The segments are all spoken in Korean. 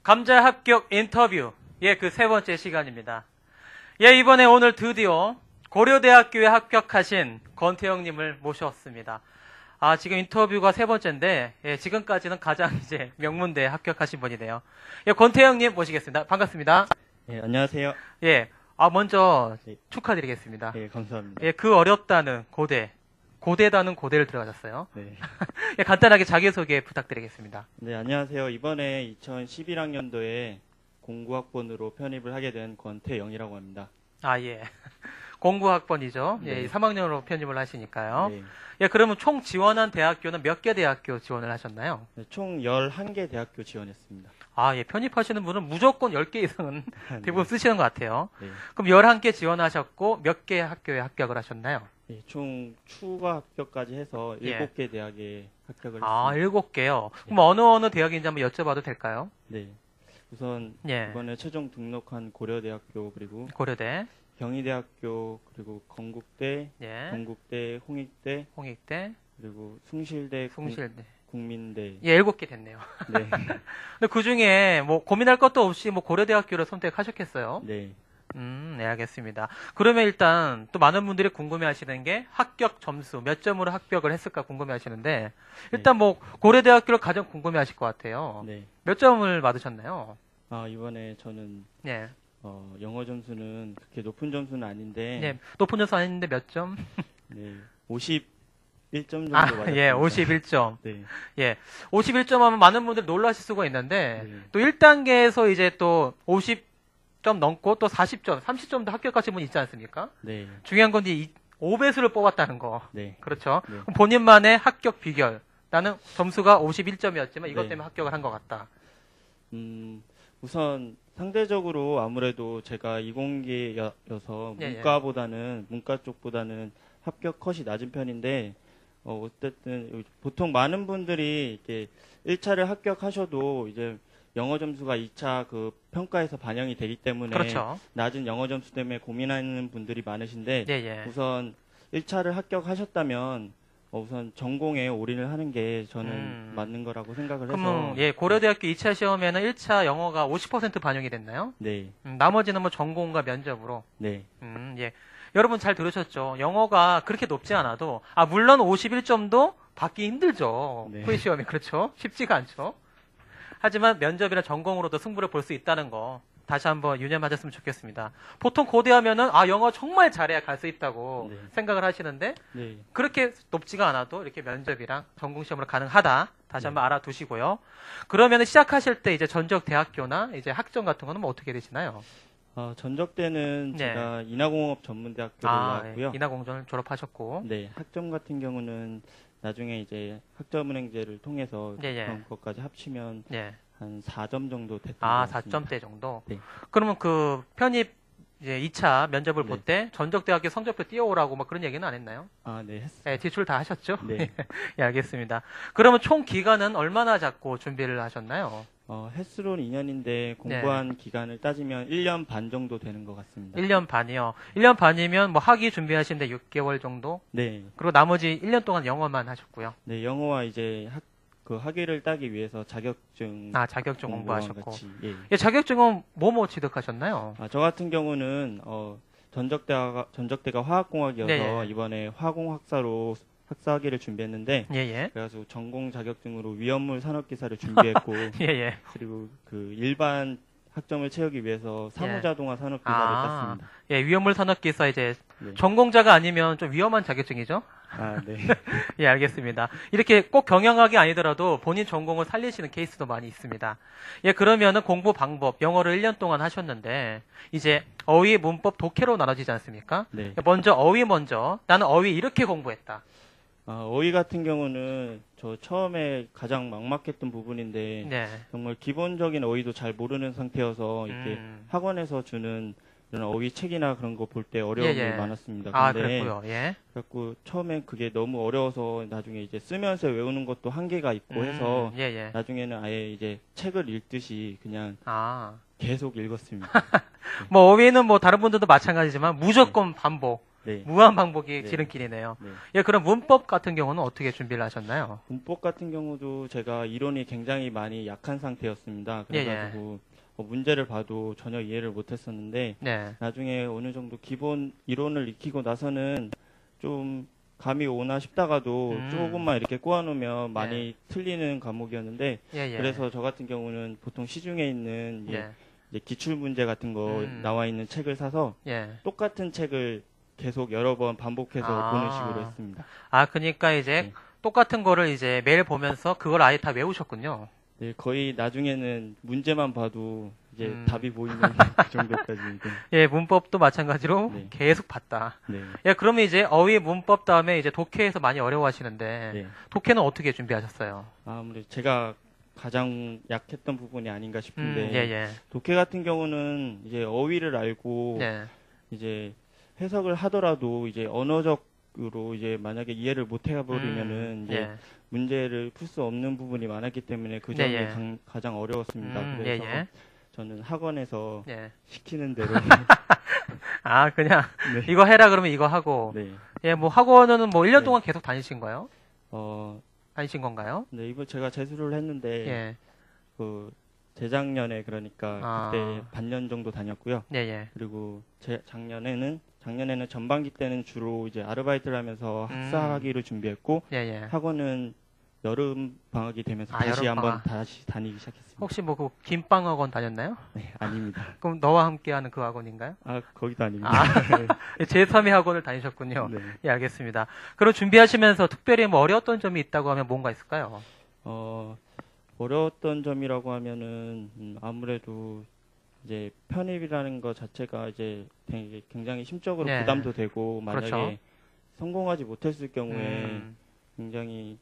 감자 합격 인터뷰. 예, 그 세 번째 시간입니다. 예, 이번에 오늘 드디어 고려대학교에 합격하신 권태영님을 모셨습니다. 지금 인터뷰가 세 번째인데, 예, 지금까지는 가장 이제 명문대에 합격하신 분이네요. 예, 권태영님 모시겠습니다. 반갑습니다. 예, 안녕하세요. 예, 먼저 축하드리겠습니다. 예, 감사합니다. 예, 그 어렵다는 고대다는 고대를 들어가셨어요. 네. 예, 간단하게 자기소개 부탁드리겠습니다. 네, 안녕하세요. 이번에 2011학년도에 공구학번으로 편입을 하게 된 권태영이라고 합니다. 예. 공구학번이죠. 네. 예, 3학년으로 편입을 하시니까요. 네. 예, 그러면 총 지원한 대학교는 몇 개 대학교 지원을 하셨나요? 네, 총 11개 대학교 지원했습니다. 예, 편입하시는 분은 무조건 10개 이상은 네. 대부분 쓰시는 것 같아요. 네. 그럼 11개 지원하셨고 몇 개 학교에 합격을 하셨나요? 네, 총 추가 합격까지 해서 예. 7개 대학에 합격을 했습니다. 7개요. 그럼 어느 대학인지 한번 여쭤봐도 될까요? 네. 우선 예. 이번에 최종 등록한 고려대학교, 그리고 고려대, 경희대학교, 그리고 건국대, 예. 동국대, 홍익대, 홍익대, 그리고 숭실대, 숭실대. 국민대. 예, 7개 됐네요. 네. 근데 그 중에 뭐 고민할 것도 없이 뭐 고려대학교를 선택하셨겠어요? 네. 네, 알겠습니다. 그러면 일단 또 많은 분들이 궁금해 하시는 게 합격 점수, 몇 점으로 합격을 했을까 궁금해 하시는데, 일단 뭐 고려대학교를 가장 궁금해 하실 것 같아요. 네. 몇 점을 받으셨나요? 이번에 저는 예. 영어 점수는 그렇게 높은 점수는 아닌데, 예, 높은 점수 아닌데 몇 점? 네, 51점 정도 받았습니다. 예, 51점. 네, 예. 51점 하면 많은 분들이 놀라실 수가 있는데, 네. 또 1단계에서 이제 또 50점 넘고 또 40점, 30점도 합격하신 분 있지 않습니까? 네, 중요한 건 이 5배수를 뽑았다는 거. 네. 그렇죠. 네. 그럼 본인만의 합격 비결. 나는 점수가 51점이었지만 이것 네. 때문에 합격을 한 것 같다. 우선 상대적으로 아무래도 제가 이공계여서 예, 예. 문과 쪽보다는 합격 컷이 낮은 편인데, 어쨌든 보통 많은 분들이 이렇게 1차를 합격하셔도 이제 영어 점수가 2차 그 평가에서 반영이 되기 때문에 그렇죠. 낮은 영어 점수 때문에 고민하는 분들이 많으신데, 예, 예. 우선 1차를 합격하셨다면 우선 전공에 올인을 하는 게 저는 맞는 거라고 생각을 해서. 그러면 예, 고려대학교 2차 시험에는 1차 영어가 50% 반영이 됐나요? 네, 나머지는 뭐 전공과 면접으로. 네, 예. 여러분 잘 들으셨죠? 영어가 그렇게 높지 않아도 물론 51점도 받기 힘들죠. 네. 후위 시험이 그렇죠? 쉽지가 않죠. 하지만 면접이나 전공으로도 승부를 볼 수 있다는 거 다시 한번 유념하셨으면 좋겠습니다. 보통 고대하면은 영어 정말 잘해야 갈 수 있다고 네. 생각을 하시는데 네, 그렇게 높지가 않아도 이렇게 면접이랑 전공 시험으로 가능하다. 다시 네. 한번 알아두시고요. 그러면 시작하실 때 이제 전적 대학교나 이제 학점 같은 거는 뭐 어떻게 되시나요? 전적 때는 네. 제가 인하공업 전문대학교를 나왔고요. 예. 인하공전을 졸업하셨고. 네, 학점 같은 경우는 나중에 이제 학점은행제를 통해서 예, 예. 그런 것까지 합치면 예. 한 4점 정도 됐던 것 같습니다. 4점대 정도? 네. 그러면 그 편입 이제 2차 면접을 네. 볼 때 전적대학교 성적표 띄워오라고 뭐 그런 얘기는 안 했나요? 네, 했어요. 예, 지출 다 하셨죠? 네. 예, 알겠습니다. 그러면 총 기간은 얼마나 잡고 준비를 하셨나요? 햇수론 2년인데 공부한 기간을 따지면 1년 반 정도 되는 것 같습니다. 1년 반이요. 1년 반이면 뭐 학위 준비하시는데 6개월 정도? 네, 그리고 나머지 1년 동안 영어만 하셨고요. 네, 영어와 이제 학위를 따기 위해서 자격증 자격증 공부와 공부하셨고. 같이, 예. 예, 자격증은 뭐 취득하셨나요? 저 같은 경우는 전적대가 화학공학이어서 네, 예. 이번에 화공학사로 학사학위를 준비했는데, 예, 예. 그래서 전공 자격증으로 위험물 산업기사를 준비했고, 예, 예. 그리고 그 일반 학점을 채우기 위해서 사무자동화 산업기사를 땄습니다. 예, 위험물 산업기사 이제 네. 전공자가 아니면 좀 위험한 자격증이죠? 네. 예, 알겠습니다. 이렇게 꼭 경영학이 아니더라도 본인 전공을 살리시는 케이스도 많이 있습니다. 예, 그러면은 공부 방법, 영어를 1년 동안 하셨는데, 이제 어휘, 문법, 독해로 나눠지지 않습니까? 네. 먼저 어휘 나는 어휘 이렇게 공부했다. 어휘 같은 경우는 저 처음에 가장 막막했던 부분인데, 네. 정말 기본적인 어휘도 잘 모르는 상태여서 이렇게 학원에서 주는 이런 어휘 책이나 그런 거 볼 때 어려움이 예, 예. 많았습니다. 그랬고요. 예. 그래갖고 처음엔 그게 너무 어려워서 나중에 이제 쓰면서 외우는 것도 한계가 있고 해서 예, 예. 나중에는 아예 이제 책을 읽듯이 그냥 계속 읽었습니다. 뭐 어휘는 뭐 다른 분들도 마찬가지지만 무조건 반복. 네. 무한 반복이 네. 지름길이네요. 네. 예, 그럼 문법 같은 경우는 어떻게 준비를 하셨나요? 문법 같은 경우도 제가 이론이 굉장히 많이 약한 상태였습니다. 예, 그래가지고 문제를 봐도 전혀 이해를 못했었는데 네. 나중에 어느 정도 기본 이론을 익히고 나서는 좀 감이 오나 싶다가도 조금만 이렇게 꼬아놓으면 많이 틀리는 과목이었는데 예, 예. 그래서 저 같은 경우는 보통 시중에 있는 예. 이제 기출 문제 같은 거 나와 있는 책을 사서 예. 똑같은 책을 계속 여러 번 반복해서 아. 보는 식으로 했습니다. 아, 그러니까 이제 네. 똑같은 거를 이제 매일 보면서 그걸 아예 다 외우셨군요. 네, 거의 나중에는 문제만 봐도 이제 답이 보이는 그 정도까지. 예, 문법도 마찬가지로 네. 계속 봤다. 네. 예, 그러면 이제 어휘 문법 다음에 이제 독해에서 많이 어려워하시는데 네. 독해는 어떻게 준비하셨어요? 아무래도 제가 가장 약했던 부분이 아닌가 싶은데 예, 예. 독해 같은 경우는 이제 어휘를 알고 네. 이제 해석을 하더라도 이제 언어적으로 이제 만약에 이해를 못 해버리면은 이제 예. 문제를 풀 수 없는 부분이 많았기 때문에 그 네, 점이 예. 가장 어려웠습니다. 예, 그래서 예. 저는 학원에서 예. 시키는 대로 아, 그냥 네. 이거 해라 그러면 이거 하고. 네. 예, 뭐 학원은 뭐 1년 네. 동안 계속 다니신 거예요? 어, 다니신 건가요? 네, 이번 제가 재수를 했는데 예. 그 재작년에 그러니까 아. 그때 반년 정도 다녔고요. 예, 예. 그리고 작년에는 전반기 때는 주로 이제 아르바이트를 하면서 학사학위를 준비했고 예, 예. 학원은 여름 방학이 되면서 아, 다시 여름 한번 방학. 다시 다니기 시작했습니다. 혹시 뭐 그 김빵 학원 다녔나요? 네, 아닙니다. 그럼 너와 함께하는 그 학원인가요? 아, 거기도 아닙니다. 아, 제3의 학원을 다니셨군요. 네. 예, 알겠습니다. 그럼 준비하시면서 특별히 뭐 어려웠던 점이 있다고 하면 뭔가 있을까요? 어려웠던 점이라고 하면은 아무래도 이제 편입이라는 것 자체가 이제 되게 굉장히 심적으로 네. 부담도 되고 만약에 그렇죠. 성공하지 못했을 경우에 음, 굉장히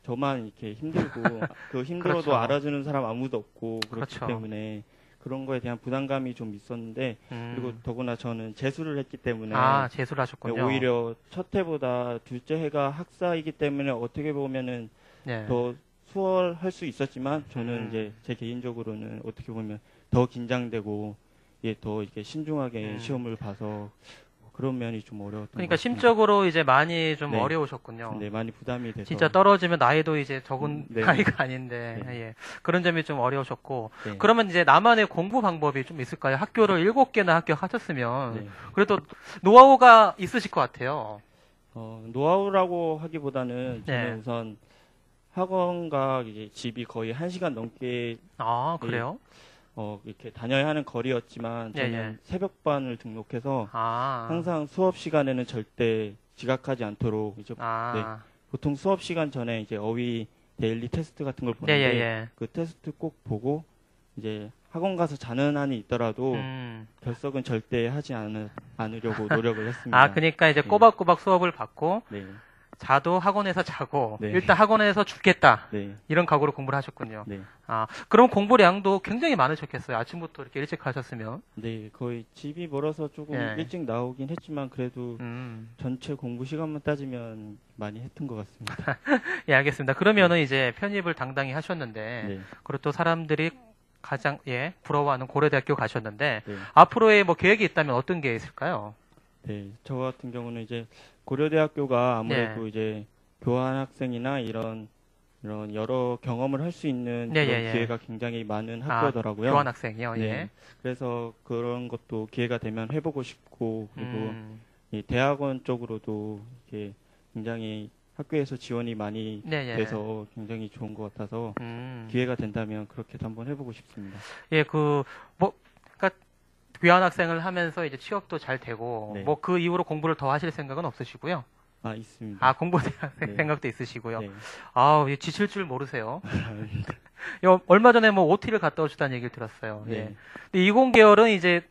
저만 이렇게 힘들고 그 힘들어도 그렇죠. 알아주는 사람 아무도 없고 그렇기 그렇죠. 때문에 그런 거에 대한 부담감이 좀 있었는데 그리고 더구나 저는 재수를 했기 때문에 아, 재수를 하셨군요. 오히려 첫 해보다 둘째 해가 학사이기 때문에 어떻게 보면은 네. 더 수월할 수 있었지만 저는 음. 이제 제 개인적으로는 어떻게 보면 더 긴장되고 더 이렇게 신중하게 시험을 봐서 그런 면이 좀 어려웠던 그러니까 것 같습니다. 심적으로 이제 많이 좀 네. 어려우셨군요. 네, 많이 부담이 돼서 진짜 떨어지면 나이도 이제 적은 네. 나이가 아닌데 네. 예. 그런 점이 좀 어려우셨고 네. 그러면 이제 나만의 공부 방법이 좀 있을까요? 학교를 7개나 합격하셨으면 네. 그래도 노하우가 있으실 것 같아요. 노하우라고 하기보다는 저는 네. 우선 학원과 이제 집이 거의 1시간 넘게 아, 그래요? 이렇게 다녀야 하는 거리였지만 예, 저는 예. 새벽반을 등록해서 아. 항상 수업 시간에는 절대 지각하지 않도록 이제 아. 보통 수업 시간 전에 이제 어휘 데일리 테스트 같은 걸 예, 보는데 예, 예. 그 테스트 꼭 보고 이제 학원 가서 자는 한이 있더라도 결석은 절대 하지 않으려고 노력을 했습니다. 아, 그러니까 이제 꼬박꼬박 수업을 받고 네, 자도 학원에서 자고 네. 일단 학원에서 죽겠다. 네, 이런 각오로 공부를 하셨군요. 네, 아, 그럼 공부량도 굉장히 많으셨겠어요. 아침부터 이렇게 일찍 하셨으면. 네, 거의 집이 멀어서 조금 예. 일찍 나오긴 했지만 그래도 전체 공부 시간만 따지면 많이 했던 것 같습니다. 예, 알겠습니다. 그러면은 이제 편입을 당당히 하셨는데, 네, 그리고 또 사람들이 가장, 부러워하는 고려대학교 가셨는데, 네. 앞으로의 뭐 계획이 있다면 어떤 게 있을까요? 네, 저 같은 경우는 이제 고려대학교가 아무래도 이제 교환학생이나 이런 여러 경험을 할 수 있는 네, 그런 예, 예. 기회가 굉장히 많은 학교더라고요. 교환학생이요, 네. 예. 그래서 그런 것도 기회가 되면 해보고 싶고 그리고 음, 이 대학원 쪽으로도 이렇게 굉장히 학교에서 지원이 많이 네, 예. 돼서 굉장히 좋은 것 같아서 기회가 된다면 그렇게도 한번 해보고 싶습니다. 예, 그러니까 교환학생을 하면서 이제 취업도 잘 되고, 네. 뭐 그 이후로 공부를 더 하실 생각은 없으시고요? 아, 있습니다. 아, 공부대학생 네. 생각도 있으시고요. 네. 아, 지칠 줄 모르세요. 얼마 전에 뭐 OT를 갔다 오셨다는 얘기를 들었어요. 네. 예. 근데 이공계열은 이제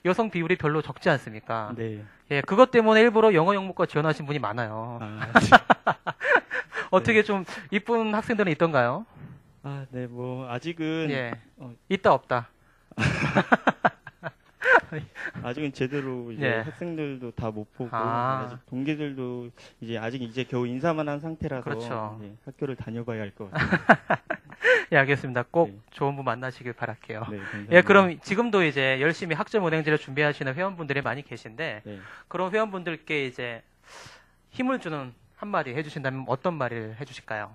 여성 비율이 별로 적지 않습니까? 네. 예, 그것 때문에 일부러 영어 영문과 지원하신 분이 많아요. 아, 어떻게 좀 이쁜 학생들은 있던가요? 네, 뭐 아직은 예. 어. 있다 없다. 아직은 제대로 이제 예. 학생들도 다 못 보고 아. 아직 동기들도 이제 아직 겨우 인사만 한 상태라서 그렇죠. 학교를 다녀봐야 할 것 같아요. 예, 알겠습니다. 꼭 네. 좋은 분 만나시길 바랄게요. 네, 감사합니다. 예, 그럼 지금도 이제 열심히 학점 운행제를 준비하시는 회원분들이 많이 계신데, 네. 그런 회원분들께 이제 힘을 주는 한마디 해주신다면 어떤 말을 해주실까요?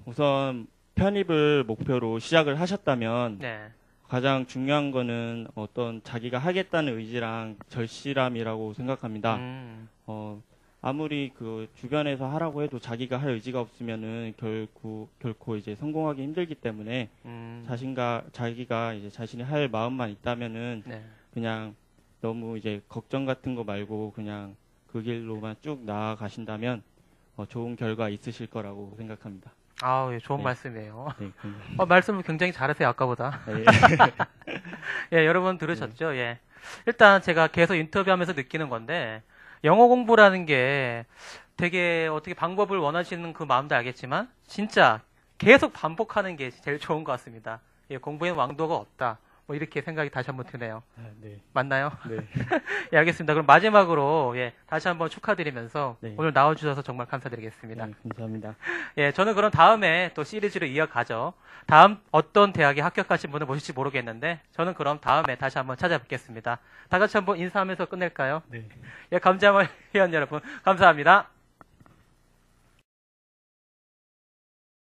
우선 편입을 목표로 시작을 하셨다면 네. 가장 중요한 거는 어떤 자기가 하겠다는 의지랑 절실함이라고 생각합니다. 아무리 그 주변에서 하라고 해도 자기가 할 의지가 없으면은 결코 이제 성공하기 힘들기 때문에 자기가 이제 자신이 할 마음만 있다면은 네. 그냥 너무 이제 걱정 같은 거 말고 그냥 그 길로만 쭉 나아가신다면 좋은 결과 있으실 거라고 생각합니다. 아우, 예, 좋은 네. 말씀이에요. 네, 말씀을 굉장히 잘하세요, 아까보다. 네. 예, 여러분 들으셨죠? 예. 일단 제가 계속 인터뷰하면서 느끼는 건데, 영어 공부라는 게 되게 어떻게 방법을 원하시는 그 마음도 알겠지만, 진짜 계속 반복하는 게 제일 좋은 것 같습니다. 예, 공부에는 왕도가 없다. 뭐 이렇게 생각이 다시 한번 드네요. 네. 맞나요? 네. 예, 알겠습니다. 그럼 마지막으로, 예, 다시 한번 축하드리면서 네. 오늘 나와주셔서 정말 감사드리겠습니다. 네, 감사합니다. 예, 저는 그럼 다음에 또 시리즈로 이어가죠. 다음 어떤 대학에 합격하신 분을 모실지 모르겠는데, 저는 그럼 다음에 다시 한번 찾아뵙겠습니다. 다 같이 한번 인사하면서 끝낼까요? 네. 예, 감자말 회원 여러분, 감사합니다.